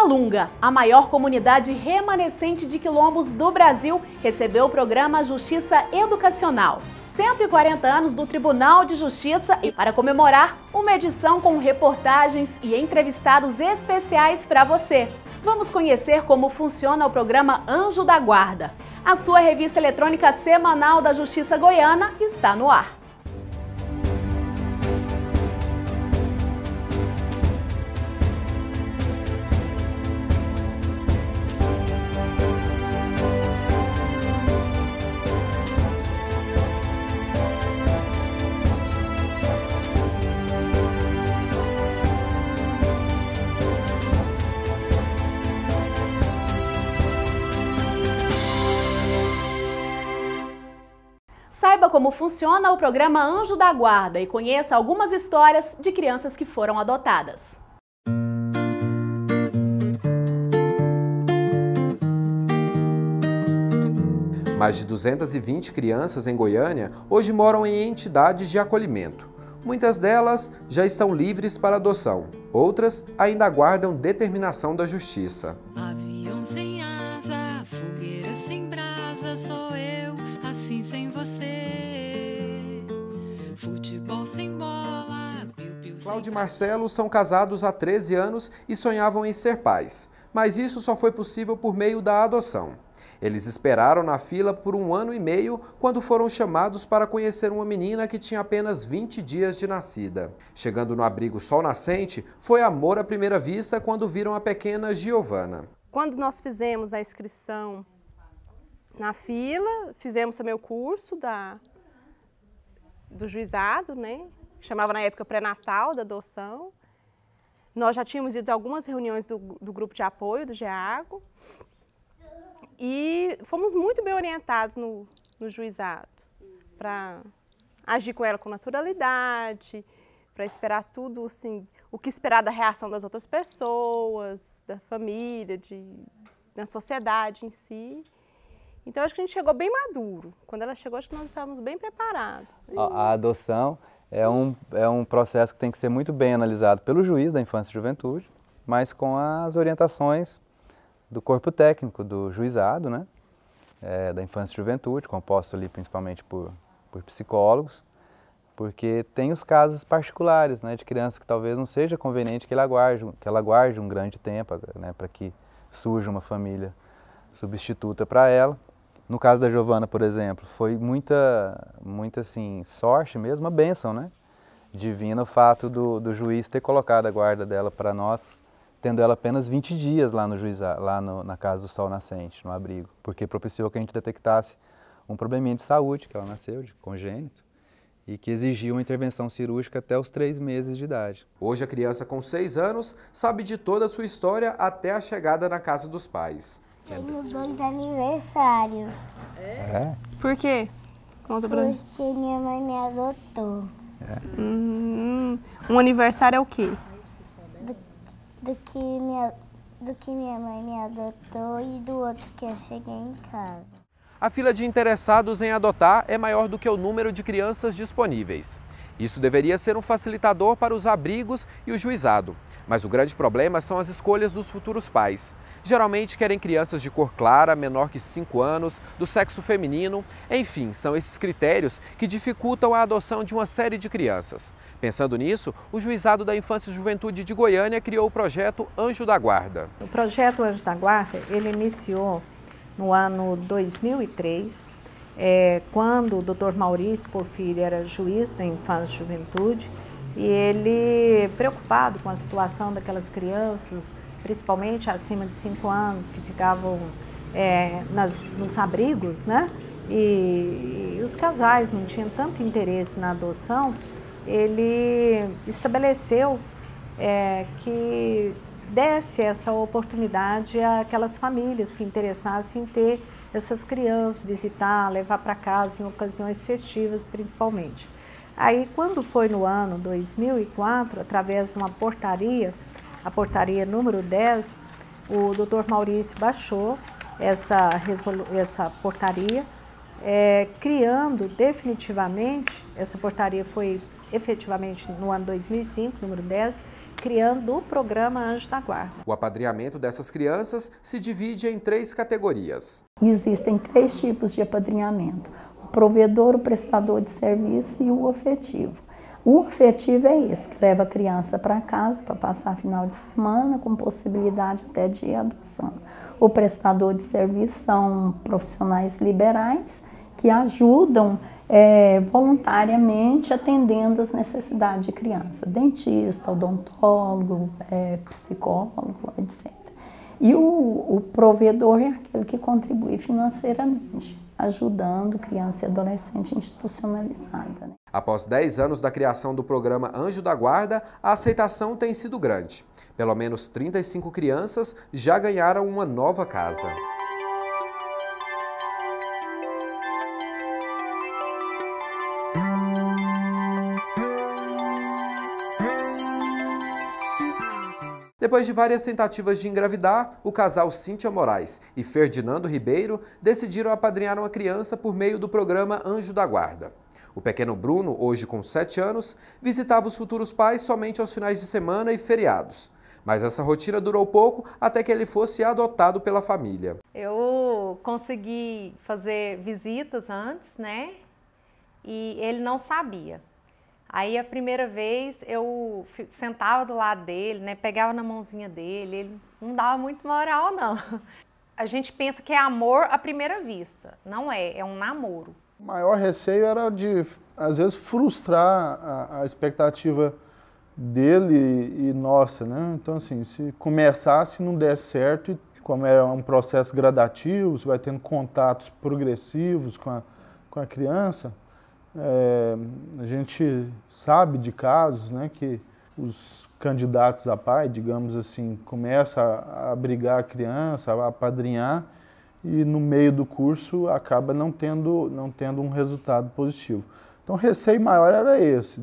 Calunga, a maior comunidade remanescente de quilombos do Brasil, recebeu o programa Justiça Educacional. 140 anos do Tribunal de Justiça e, para comemorar, uma edição com reportagens e entrevistados especiais para você. Vamos conhecer como funciona o programa Anjo da Guarda. A sua revista eletrônica semanal da Justiça Goiana está no ar. Saiba como funciona o programa Anjo da Guarda e conheça algumas histórias de crianças que foram adotadas. Mais de 220 crianças em Goiânia hoje moram em entidades de acolhimento. Muitas delas já estão livres para adoção, outras ainda aguardam determinação da Justiça. Avião sem asa, fogueira sem brasa, sou eu, assim sem você. Futebol sem bola, piu-piu sem... Cláudia e Marcelo são casados há 13 anos e sonhavam em ser pais, mas isso só foi possível por meio da adoção. Eles esperaram na fila por 1 ano e meio quando foram chamados para conhecer uma menina que tinha apenas 20 dias de nascida. Chegando no abrigo Sol Nascente, foi amor à primeira vista quando viram a pequena Giovana. Quando nós fizemos a inscrição na fila, fizemos também o curso do juizado, né? Chamava na época pré-natal da adoção. Nós já tínhamos ido a algumas reuniões do grupo de apoio do GEAGO. E fomos muito bem orientados no juizado para agir com ela com naturalidade, para esperar tudo, assim, o que esperar da reação das outras pessoas, da família, da sociedade em si. Então, acho que a gente chegou bem maduro. Quando ela chegou, acho que nós estávamos bem preparados. Né? A adoção é um processo que tem que ser muito bem analisado pelo juiz da infância e juventude, mas com as orientações do corpo técnico do juizado, né? Da infância e juventude, composto ali principalmente por psicólogos, porque tem os casos particulares, né, de crianças que talvez não seja conveniente que ela aguarde um grande tempo, né, para que surja uma família substituta para ela. No caso da Giovana, por exemplo, foi muita assim, sorte mesmo, uma bênção, né, divina o fato do juiz ter colocado a guarda dela para nós, tendo ela apenas 20 dias lá no juizado, na Casa do Sol Nascente, no abrigo, porque propiciou que a gente detectasse um probleminha de saúde, que ela nasceu de congênito, e que exigia uma intervenção cirúrgica até os 3 meses de idade. Hoje a criança com 6 anos sabe de toda a sua história até a chegada na casa dos pais. Tenho 2 aniversários. É? Por quê? Conta pra mim. Porque minha mãe me adotou. Um aniversário é o quê? Do que minha mãe me adotou e do outro que eu cheguei em casa. A fila de interessados em adotar é maior do que o número de crianças disponíveis. Isso deveria ser um facilitador para os abrigos e o juizado. Mas o grande problema são as escolhas dos futuros pais. Geralmente querem crianças de cor clara, menor que 5 anos, do sexo feminino. Enfim, são esses critérios que dificultam a adoção de uma série de crianças. Pensando nisso, o Juizado da Infância e Juventude de Goiânia criou o projeto Anjo da Guarda. O projeto Anjo da Guarda, ele iniciou no ano 2003, quando o Dr. Maurício Porfírio era juiz da Infância e Juventude, e ele, preocupado com a situação daquelas crianças, principalmente acima de 5 anos, que ficavam nos abrigos, né? E os casais não tinham tanto interesse na adoção, ele estabeleceu que desse essa oportunidade àquelas famílias que interessassem em ter essas crianças, visitar, levar para casa em ocasiões festivas principalmente. Aí, quando foi no ano 2004, através de uma portaria, a portaria número 10, o Dr. Maurício baixou essa portaria, criando definitivamente, essa portaria foi efetivamente no ano 2005, número 10, criando o programa Anjo da Guarda. O apadrinhamento dessas crianças se divide em 3 categorias. Existem 3 tipos de apadrinhamento: o provedor, o prestador de serviço e o afetivo. O afetivo é esse, que leva a criança para casa para passar final de semana, com possibilidade até de adoção. O prestador de serviço são profissionais liberais que ajudam voluntariamente atendendo as necessidades de criança, dentista, odontólogo, psicólogo, etc. E o provedor é aquele que contribui financeiramente, ajudando criança e adolescente institucionalizada. Após 10 anos da criação do programa Anjo da Guarda, a aceitação tem sido grande. Pelo menos 35 crianças já ganharam uma nova casa. Depois de várias tentativas de engravidar, o casal Cíntia Moraes e Ferdinando Ribeiro decidiram apadrinhar uma criança por meio do programa Anjo da Guarda. O pequeno Bruno, hoje com 7 anos, visitava os futuros pais somente aos finais de semana e feriados. Mas essa rotina durou pouco até que ele fosse adotado pela família. Eu consegui fazer visitas antes, né? E ele não sabia. Aí a primeira vez eu sentava do lado dele, né, pegava na mãozinha dele, ele não dava muito moral não. A gente pensa que é amor à primeira vista, não é, é um namoro. O maior receio era de, às vezes, frustrar a expectativa dele e nossa, né? Então assim, se começasse e não desse certo, e como era um processo gradativo, você vai tendo contatos progressivos com a criança, a gente sabe de casos, né, que os candidatos a pai, digamos assim, começam a abrigar a criança, a apadrinhar, e no meio do curso acaba não tendo um resultado positivo. Então o receio maior era esse,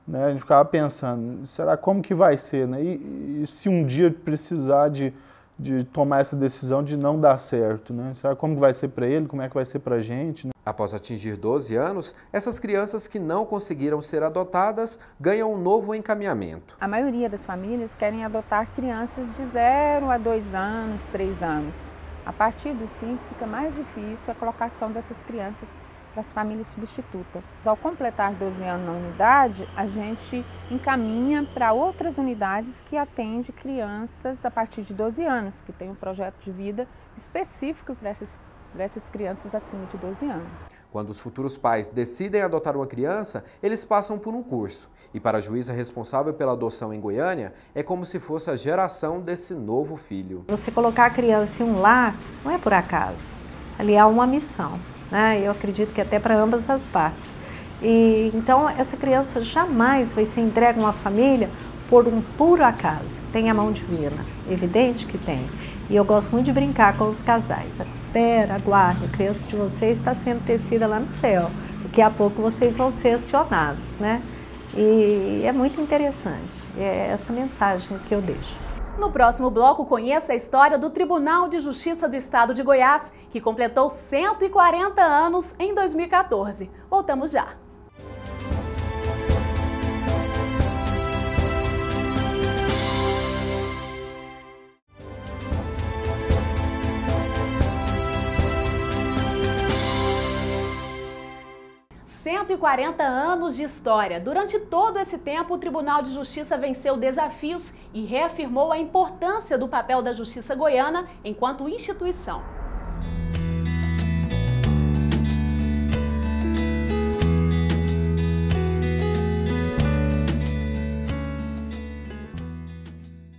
né, a gente ficava pensando, será como que vai ser, né? E se um dia precisar de tomar essa decisão de não dar certo, né? Será como que vai ser para ele, como é que vai ser para a gente, né? Após atingir 12 anos, essas crianças que não conseguiram ser adotadas ganham um novo encaminhamento. A maioria das famílias querem adotar crianças de 0 a 2 anos, 3 anos. A partir dos 5 fica mais difícil a colocação dessas crianças para as famílias substitutas. Ao completar 12 anos na unidade, a gente encaminha para outras unidades que atendem crianças a partir de 12 anos, que tem um projeto de vida específico para essas crianças acima de 12 anos. Quando os futuros pais decidem adotar uma criança, eles passam por um curso. E para a juíza responsável pela adoção em Goiânia, é como se fosse a geração desse novo filho. Você colocar a criança em um lar não é por acaso. Ali há uma missão, né? Eu acredito que até para ambas as partes. E então essa criança jamais vai ser entregue a uma família por um puro acaso. Tem a mão divina, evidente que tem. E eu gosto muito de brincar com os casais. Espera, aguarde, a criança de vocês está sendo tecida lá no céu. Daqui a pouco vocês vão ser acionados, né? E é muito interessante. É essa mensagem que eu deixo. No próximo bloco, conheça a história do Tribunal de Justiça do Estado de Goiás, que completou 140 anos em 2014. Voltamos já. E 40 anos de história. Durante todo esse tempo, o Tribunal de Justiça venceu desafios e reafirmou a importância do papel da Justiça goiana enquanto instituição.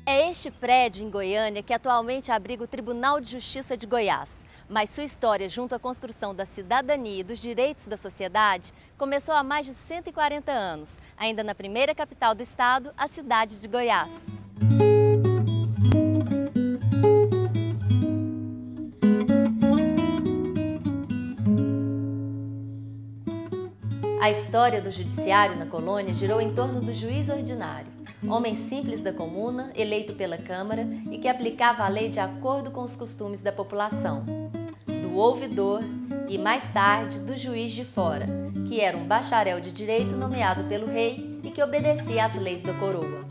É este prédio em Goiânia que atualmente abriga o Tribunal de Justiça de Goiás. Mas sua história junto à construção da cidadania e dos direitos da sociedade começou há mais de 140 anos, ainda na primeira capital do estado, a cidade de Goiás. A história do judiciário na colônia girou em torno do juiz ordinário, homem simples da comuna, eleito pela Câmara e que aplicava a lei de acordo com os costumes da população. Do ouvidor e, mais tarde, do juiz de fora, que era um bacharel de direito nomeado pelo rei e que obedecia às leis da coroa.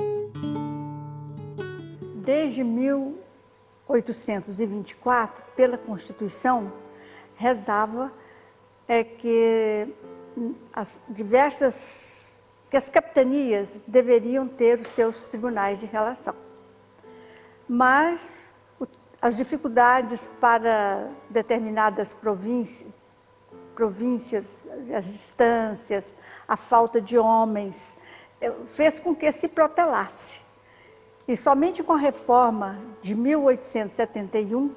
desde 1824, pela Constituição, rezava que as capitanias deveriam ter os seus tribunais de relação. Mas as dificuldades para determinadas províncias, as distâncias, a falta de homens, fez com que se protelasse. E somente com a reforma de 1871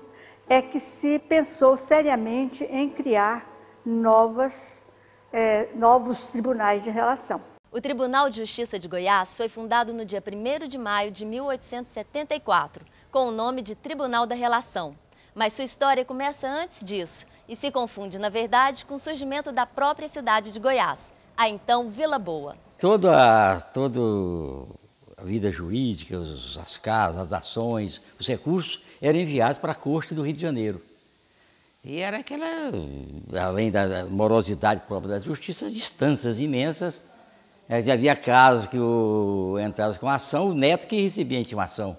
é que se pensou seriamente em criar novos tribunais de relação. O Tribunal de Justiça de Goiás foi fundado no dia 1º de maio de 1874, com o nome de Tribunal da Relação. Mas sua história começa antes disso e se confunde, na verdade, com o surgimento da própria cidade de Goiás, a então Vila Boa. Toda a vida jurídica, as casas, as ações, os recursos eram enviados para a Corte do Rio de Janeiro. E era aquela, além da morosidade própria da justiça, as distâncias imensas. Havia casos que entravam com ação, o neto que recebia a intimação.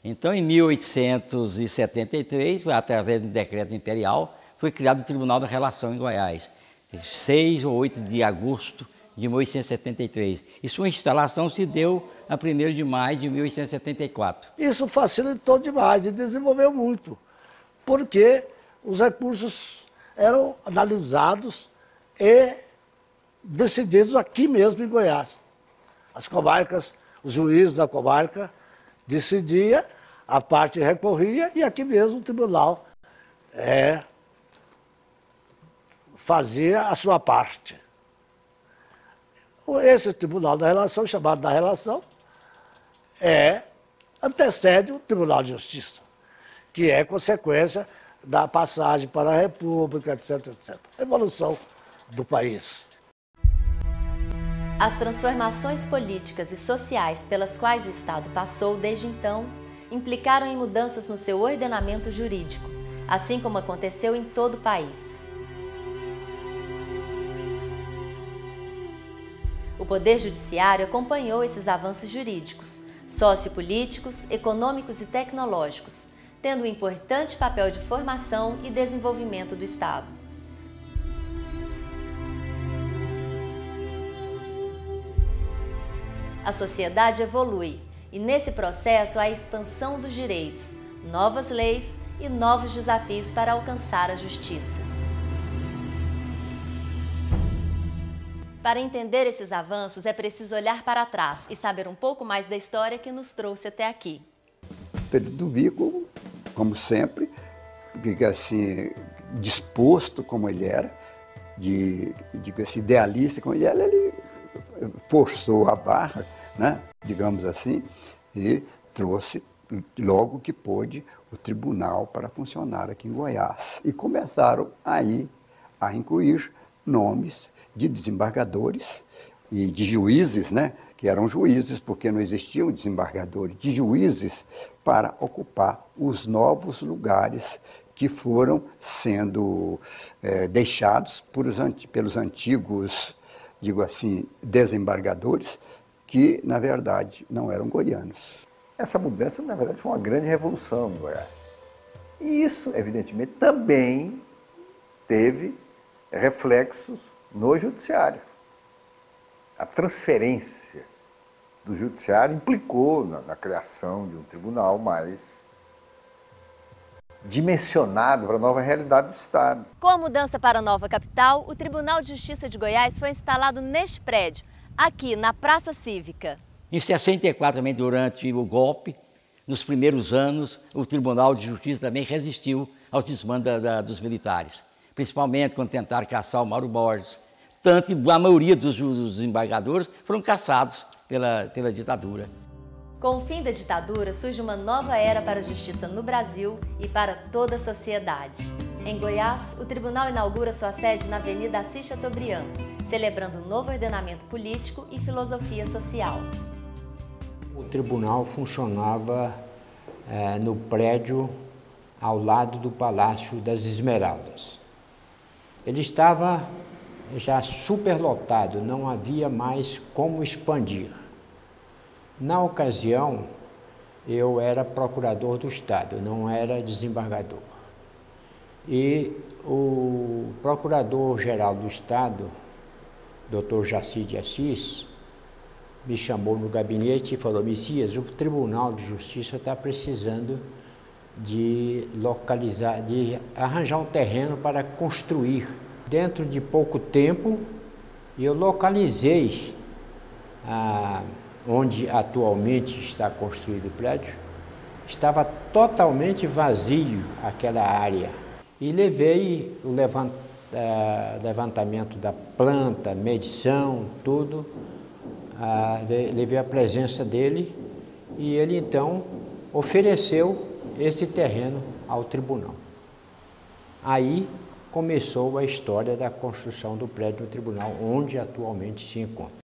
Então, em 1873, através do decreto imperial, foi criado o Tribunal da Relação em Goiás, 6 ou 8 de agosto de 1873. E sua instalação se deu a 1º de maio de 1874. Isso facilitou demais e desenvolveu muito, porque os recursos eram analisados e decididos aqui mesmo em Goiás. As comarcas, os juízes da comarca decidiam, a parte recorria e aqui mesmo o tribunal fazia a sua parte. Esse Tribunal da Relação, chamado da Relação, antecede o Tribunal de Justiça, que é consequência da passagem para a República, etc., etc. A evolução do país. As transformações políticas e sociais pelas quais o Estado passou desde então implicaram em mudanças no seu ordenamento jurídico, assim como aconteceu em todo o país. O Poder Judiciário acompanhou esses avanços jurídicos, sociopolíticos, econômicos e tecnológicos, tendo um importante papel de formação e desenvolvimento do Estado. A sociedade evolui e, nesse processo, há a expansão dos direitos, novas leis e novos desafios para alcançar a justiça. Para entender esses avanços, é preciso olhar para trás e saber um pouco mais da história que nos trouxe até aqui. Pedro Vico, como sempre, assim, disposto como ele era, idealista como ele era, ele forçou a barra, né, digamos assim, e trouxe logo que pôde o tribunal para funcionar aqui em Goiás. E começaram aí a incluir nomes de desembargadores e de juízes, né, que eram juízes, porque não existiam desembargadores, de juízes para ocupar os novos lugares que foram sendo deixados pelos antigos, digo assim, desembargadores, que, na verdade, não eram goianos. Essa mudança, na verdade, foi uma grande revolução em Goiás. E isso, evidentemente, também teve reflexos no judiciário. A transferência do judiciário implicou na criação de um tribunal mais dimensionado para a nova realidade do Estado. Com a mudança para a nova capital, o Tribunal de Justiça de Goiás foi instalado neste prédio, aqui na Praça Cívica. Em 64, também, durante o golpe, nos primeiros anos, o Tribunal de Justiça também resistiu aos desmandos dos militares, principalmente quando tentaram caçar o Mauro Borges. Tanto que a maioria dos desembargadores foram caçados pela ditadura. Com o fim da ditadura, surge uma nova era para a justiça no Brasil e para toda a sociedade. Em Goiás, o tribunal inaugura sua sede na Avenida Assis Chateaubriand, celebrando um novo ordenamento político e filosofia social. O tribunal funcionava no prédio ao lado do Palácio das Esmeraldas. Ele estava já superlotado, não havia mais como expandir. Na ocasião, eu era procurador do Estado, eu não era desembargador. E o procurador-geral do Estado, Dr. Jaci de Assis, me chamou no gabinete e falou: Messias, o Tribunal de Justiça está precisando de localizar, de arranjar um terreno para construir. Dentro de pouco tempo, eu localizei onde atualmente está construído o prédio. Estava totalmente vazio aquela área. E levei o levantamento da planta, medição, tudo. Levei a presença dele e ele então ofereceu esse terreno ao tribunal. Aí começou a história da construção do prédio do tribunal, onde atualmente se encontra.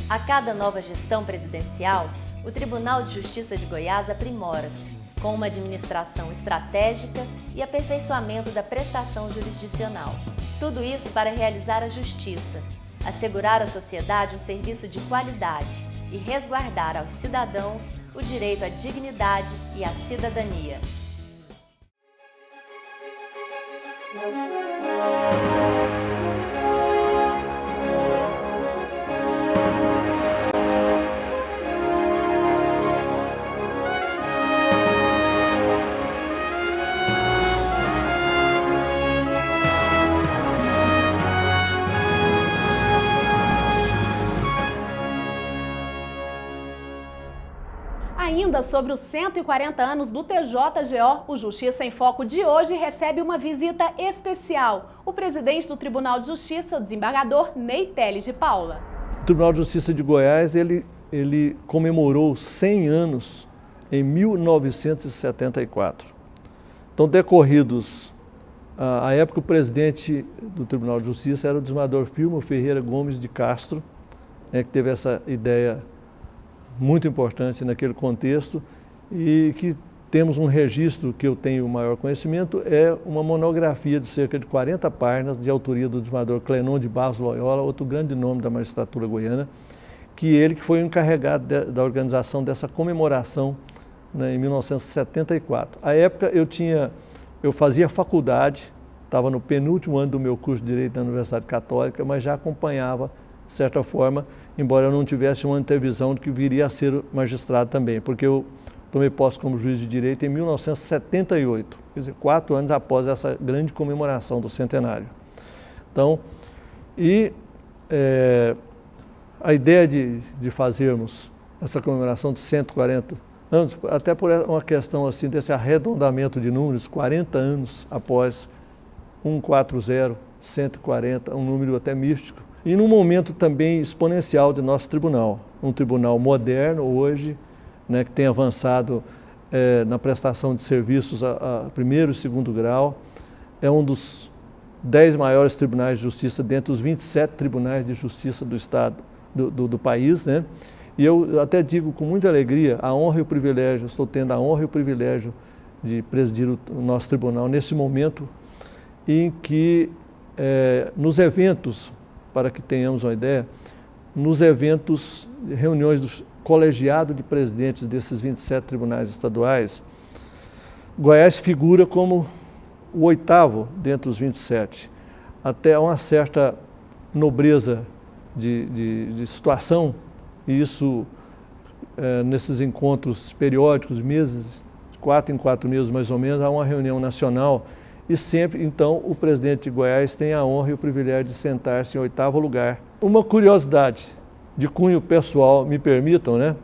A cada nova gestão presidencial, o Tribunal de Justiça de Goiás aprimora-se, com uma administração estratégica e aperfeiçoamento da prestação jurisdicional. Tudo isso para realizar a justiça, assegurar à sociedade um serviço de qualidade e resguardar aos cidadãos o direito à dignidade e à cidadania. Ainda sobre os 140 anos do TJGO, o Justiça em Foco de hoje recebe uma visita especial. O presidente do Tribunal de Justiça, o desembargador Ney Teles de Paula. O Tribunal de Justiça de Goiás, ele comemorou 100 anos em 1974. Então, decorridos, à época o presidente do Tribunal de Justiça era o desembargador Firmo Ferreira Gomes de Castro, que teve essa ideia muito importante naquele contexto e que temos um registro que eu tenho maior conhecimento, é uma monografia de cerca de 40 páginas de autoria do desembargador Clenon de Barros Loyola, outro grande nome da magistratura goiana, que foi o encarregado da organização dessa comemoração, né, em 1974. À época eu fazia faculdade, estava no penúltimo ano do meu curso de Direito da Universidade Católica, mas já acompanhava, de certa forma, embora eu não tivesse uma antevisão de que viria a ser magistrado também, porque eu tomei posse como juiz de direito em 1978, quer dizer, 4 anos após essa grande comemoração do centenário. Então, a ideia de fazermos essa comemoração de 140 anos, até por uma questão assim desse arredondamento de números, 40 anos após 140, 140, um número até místico, e num momento também exponencial de nosso tribunal, um tribunal moderno hoje, né, que tem avançado na prestação de serviços a primeiro e segundo grau, é um dos 10 maiores tribunais de justiça dentre os 27 tribunais de justiça do estado, do país, né? E eu até digo com muita alegria, a honra e o privilégio, estou tendo a honra e o privilégio de presidir o nosso tribunal nesse momento em que nos eventos, para que tenhamos uma ideia, nos eventos, reuniões do colegiado de presidentes desses 27 tribunais estaduais, Goiás figura como o 8º dentre os 27. Até uma certa nobreza de situação, e isso nesses encontros periódicos, meses, de 4 em 4 meses mais ou menos, há uma reunião nacional. E sempre, então, o presidente de Goiás tem a honra e o privilégio de sentar-se em 8º lugar. Uma curiosidade de cunho pessoal, me permitam, né?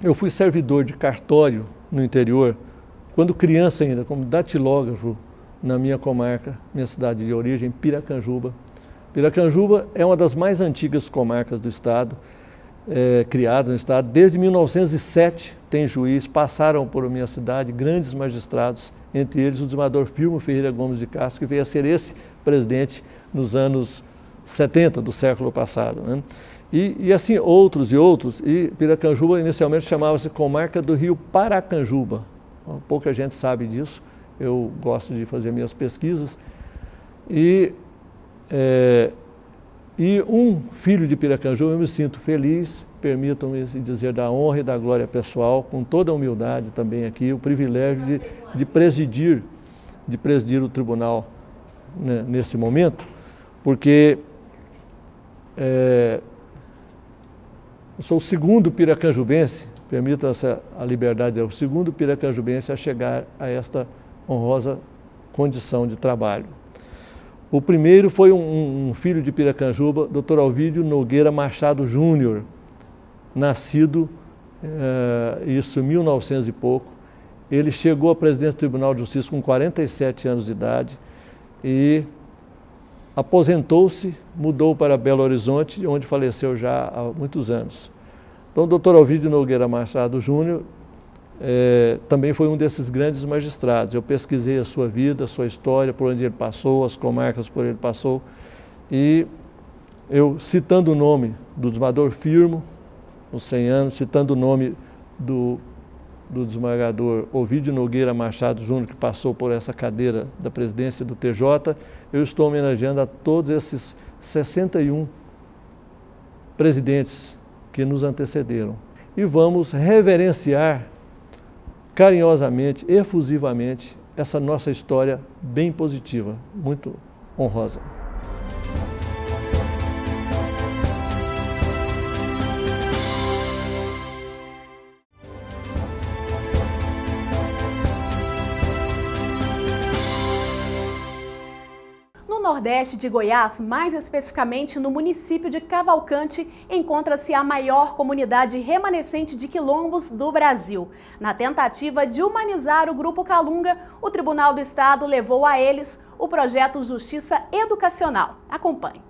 Eu fui servidor de cartório no interior, quando criança ainda, como datilógrafo na minha comarca, minha cidade de origem, Piracanjuba. Piracanjuba é uma das mais antigas comarcas do estado, criada no estado. Desde 1907 tem juiz, passaram por minha cidade grandes magistrados, entre eles o desembargador Firmo Ferreira Gomes de Castro, que veio a ser esse presidente nos anos 70 do século passado, né? E assim outros, e Piracanjuba inicialmente chamava-se Comarca do Rio Paracanjuba. Pouca gente sabe disso, eu gosto de fazer minhas pesquisas. E um filho de Piracanjuba, eu me sinto feliz permitam-me dizer da honra e da glória pessoal, com toda a humildade também aqui, o privilégio de presidir o tribunal, né, nesse momento, porque eu sou o segundo piracanjubense, permita-se a liberdade, é o segundo piracanjubense a chegar a esta honrosa condição de trabalho. O primeiro foi um filho de Piracanjuba, Dr. Alvídio Nogueira Machado Júnior, nascido, isso em 1900 e pouco. Ele chegou à presidência do Tribunal de Justiça com 47 anos de idade e aposentou-se, mudou para Belo Horizonte, onde faleceu já há muitos anos. Então, o Dr. Alvídio Nogueira Machado Júnior também foi um desses grandes magistrados. Eu pesquisei a sua vida, a sua história, por onde ele passou, as comarcas por onde ele passou, e eu, citando o nome do desembargador Firmo, nos 100 anos, citando o nome do desembargador Ovídio Nogueira Machado Júnior, que passou por essa cadeira da presidência do TJ, eu estou homenageando a todos esses 61 presidentes que nos antecederam. E vamos reverenciar carinhosamente, efusivamente, essa nossa história bem positiva, muito honrosa. No Nordeste de Goiás, mais especificamente no município de Cavalcante, encontra-se a maior comunidade remanescente de quilombos do Brasil. Na tentativa de humanizar o Grupo Calunga, o Tribunal do Estado levou a eles o projeto Justiça Educacional. Acompanhe.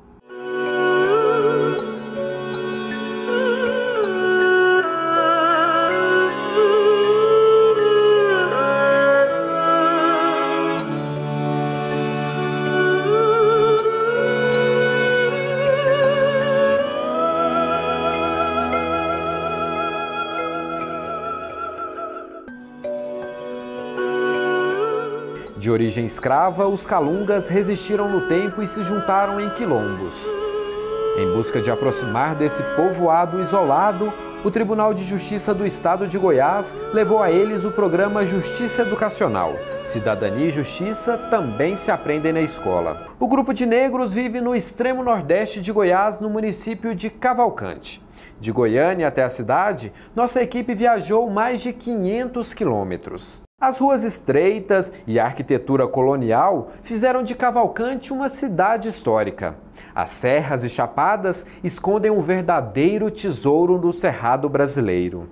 De origem escrava, os calungas resistiram no tempo e se juntaram em quilombos. Em busca de aproximar desse povoado isolado, o Tribunal de Justiça do Estado de Goiás levou a eles o programa Justiça Educacional. Cidadania e justiça também se aprendem na escola. O grupo de negros vive no extremo nordeste de Goiás, no município de Cavalcante. De Goiânia até a cidade, nossa equipe viajou mais de 500 quilômetros. As ruas estreitas e a arquitetura colonial fizeram de Cavalcante uma cidade histórica. As serras e chapadas escondem um verdadeiro tesouro do cerrado brasileiro.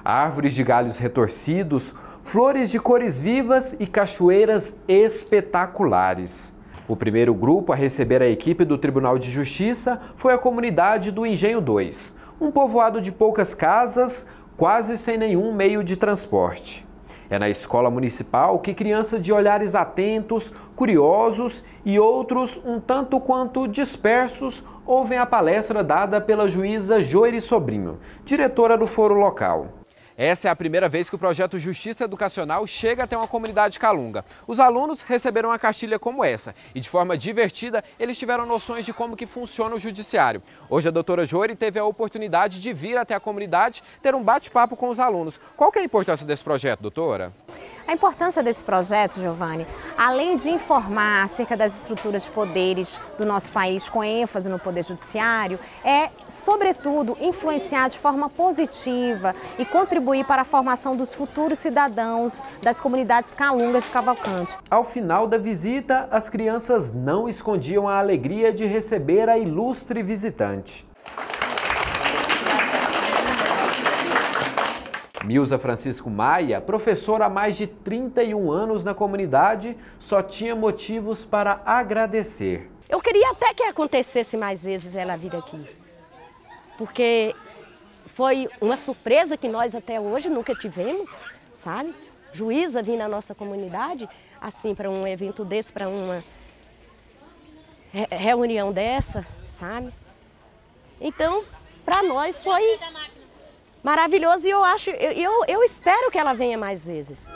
Árvores de galhos retorcidos, flores de cores vivas e cachoeiras espetaculares. O primeiro grupo a receber a equipe do Tribunal de Justiça foi a comunidade do Engenho 2, um povoado de poucas casas, quase sem nenhum meio de transporte. É na escola municipal que crianças de olhares atentos, curiosos e outros um tanto quanto dispersos ouvem a palestra dada pela juíza Joeri Sobrinho, diretora do foro local. Essa é a primeira vez que o projeto Justiça Educacional chega até uma comunidade calunga. Os alunos receberam uma cartilha como essa e, de forma divertida, eles tiveram noções de como que funciona o judiciário. Hoje a doutora Joeri teve a oportunidade de vir até a comunidade ter um bate-papo com os alunos. Qual que é a importância desse projeto, doutora? A importância desse projeto, Giovanni, além de informar acerca das estruturas de poderes do nosso país, com ênfase no poder judiciário, é, sobretudo, influenciar de forma positiva e contribuir para a formação dos futuros cidadãos das comunidades calungas de Cavalcante. Ao final da visita, as crianças não escondiam a alegria de receber a ilustre visitante. Milza Francisco Maia, professora há mais de 31 anos na comunidade, só tinha motivos para agradecer. Eu queria até que acontecesse mais vezes ela vir aqui, porque foi uma surpresa que nós até hoje nunca tivemos, sabe? Juíza vir na nossa comunidade, assim, para um evento desse, para uma reunião dessa, sabe? Então, para nós foi maravilhoso e eu espero que ela venha mais vezes.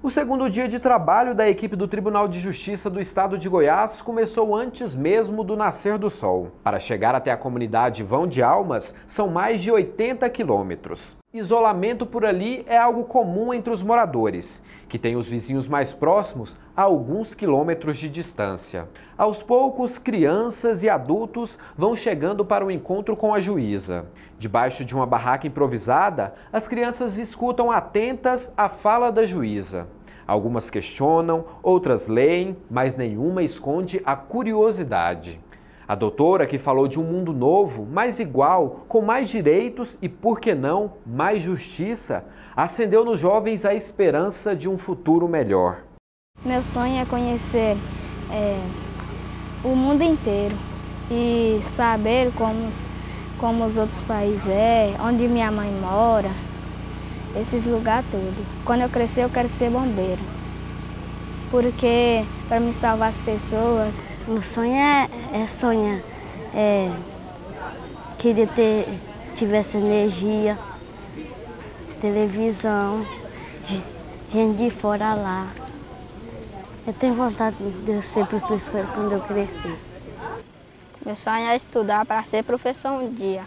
O segundo dia de trabalho da equipe do Tribunal de Justiça do Estado de Goiás começou antes mesmo do nascer do sol. Para chegar até a comunidade Vão de Almas, são mais de 80 quilômetros. Isolamento por ali é algo comum entre os moradores, que têm os vizinhos mais próximos a alguns quilômetros de distância. Aos poucos, crianças e adultos vão chegando para o encontro com a juíza. Debaixo de uma barraca improvisada, as crianças escutam atentas a fala da juíza. Algumas questionam, outras leem, mas nenhuma esconde a curiosidade. A doutora, que falou de um mundo novo, mais igual, com mais direitos e, por que não, mais justiça, acendeu nos jovens a esperança de um futuro melhor. Meu sonho é conhecer o mundo inteiro e saber como os outros países onde minha mãe mora, esses lugares todos. Quando eu crescer, eu quero ser bombeiro, porque para me salvar as pessoas. O sonho é sonhar, queria tivesse energia, televisão, gente de fora lá. Eu tenho vontade de ser professora quando eu crescer. Meu sonho é estudar para ser professor um dia.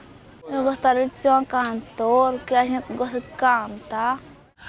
Eu gostaria de ser uma cantora, porque a gente gosta de cantar.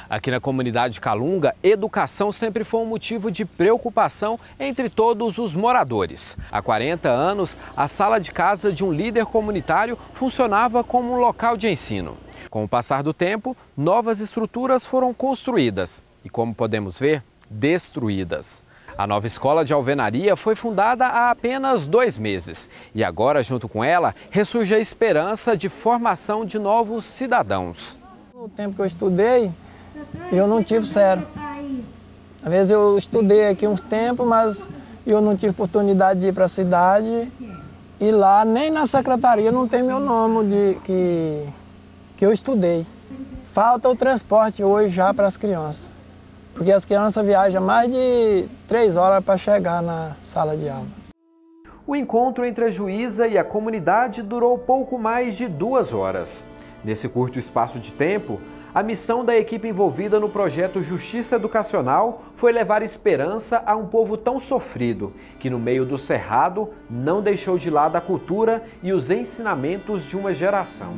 Aqui na comunidade Calunga, educação sempre foi um motivo de preocupação entre todos os moradores. Há 40 anos, a sala de casa de um líder comunitário funcionava como um local de ensino. Com o passar do tempo, novas estruturas foram construídas e, como podemos ver, destruídas. A nova escola de alvenaria foi fundada há apenas 2 meses e agora, junto com ela, ressurge a esperança de formação de novos cidadãos. No tempo que eu estudei, eu não tive zero. Às vezes eu estudei aqui uns tempos, mas eu não tive oportunidade de ir para a cidade. E lá, nem na secretaria, não tem meu nome que eu estudei. Falta o transporte hoje já para as crianças. Porque as crianças viajam mais de 3 horas para chegar na sala de aula. O encontro entre a juíza e a comunidade durou pouco mais de 2 horas. Nesse curto espaço de tempo, a missão da equipe envolvida no projeto Justiça Educacional foi levar esperança a um povo tão sofrido, que no meio do cerrado não deixou de lado a cultura e os ensinamentos de uma geração.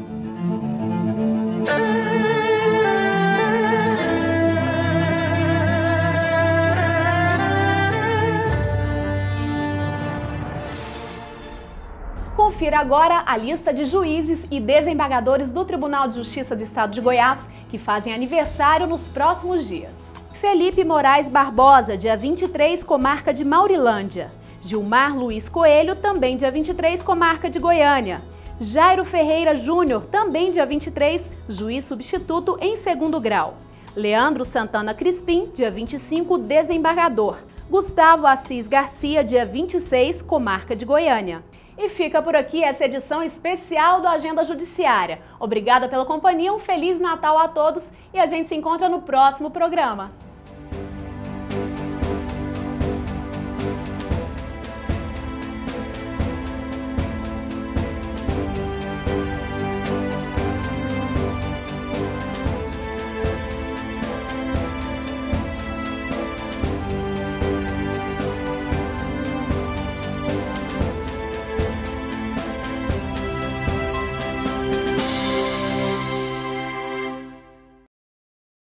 Confira agora a lista de juízes e desembargadores do Tribunal de Justiça do Estado de Goiás que fazem aniversário nos próximos dias. Felipe Moraes Barbosa, dia 23, comarca de Maurilândia. Gilmar Luiz Coelho, também dia 23, comarca de Goiânia. Jairo Ferreira Júnior, também dia 23, juiz substituto em 2º grau. Leandro Santana Crispim, dia 25, desembargador. Gustavo Assis Garcia, dia 26, comarca de Goiânia. E fica por aqui essa edição especial do Agenda Judiciária. Obrigada pela companhia, um Feliz Natal a todos e a gente se encontra no próximo programa.